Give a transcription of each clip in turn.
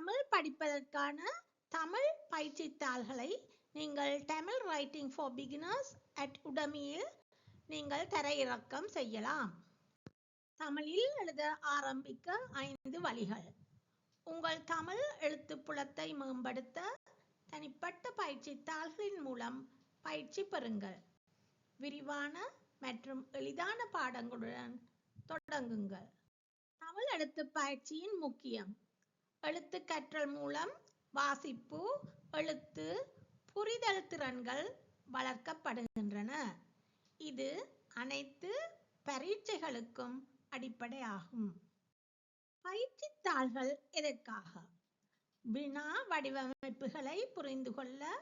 தமிழ் படிப்பதற்கான தமிழ் பயிற்சித்தாள்களை நீங்கள் Tamil writing for beginners Udemyயில் நீங்கள் தரையிறக்கம் செய்யலாம். தமிழில் எழுத ஆரம்பிக்க 5 வழிகள். உங்கள் தமிழ் எழுத்துப்புலத்தை மேம்படுத்த தனிப்பட்ட பயிற்சித்தாள்களின் மூலம் பயிற்சி பெறுங்கள். விரிவான மற்றும் எளிதான பாடங்களுடன் தொடங்குங்கள். தமிழ் எழுத்து பயிற்சியின் முக்கியம். எழுத்து கற்றல் மூலம் வாசிப்பு, எழுத்து, புரிதல் திறன்கள் வளர்க்கப்படுகின்றன. இது அனைத்து பரீட்சைகளுக்கும் அடிப்படையாகும். பயிற்சித்தாள்கள் எதற்காக? வினா வடிவமைப்புகளை புரிந்து கொள்ள,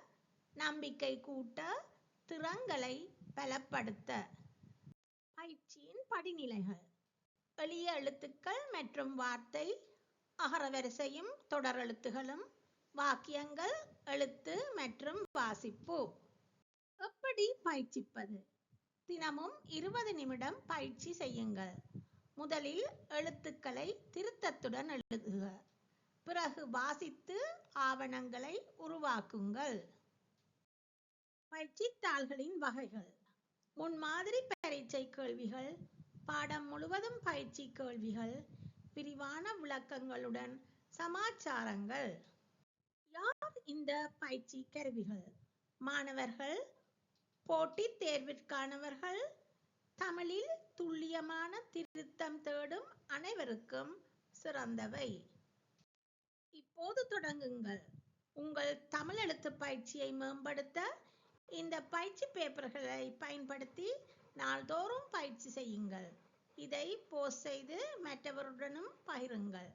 நம்பிக்கை கூட்ட, திறன்களை பலப்படுத்த. பயிற்சியின் படிநிலைகள். எளிய எழுத்துக்கள் மற்றும் வார்த்தை, அகரவரிசையும் தொடர் எழுத்துகளும், வாக்கியங்கள், எழுத்து மற்றும் வாசிப்பு. எப்படி பயிற்சிப்பது? தினமும் 20 நிமிடம் பயிற்சி செய்யுங்கள். முதலில் எழுத்துக்களை திருத்தத்துடன் எழுதுக. பிறகு வாசித்து ஆவணங்களை உருவாக்குங்கள். பயிற்சித்தாள்களின் வகைகள். முன்மாதிரி பரீட்சை கேள்விகள், பாடம் முழுவதும் பயிற்சி கேள்விகள், விரிவான விளக்கங்களுடன் சமாச்சாரங்கள். யார் இந்த பயிற்சி கருவிகள்? மாணவர்கள், போட்டித் தேர்விற்கானவர்கள், தமிழில் துல்லியமான திருத்தம் தேடும் அனைவருக்கும் சிறந்தவை. இப்போது தொடங்குங்கள். உங்கள் தமிழ் எழுத்து பயிற்சியை மேம்படுத்த இந்த பயிற்சி பேப்பர்களை பயன்படுத்தி நாள்தோறும் பயிற்சி செய்யுங்கள். இதை போஸ்ட் செய்து மற்றவருடனும் பகிருங்கள்.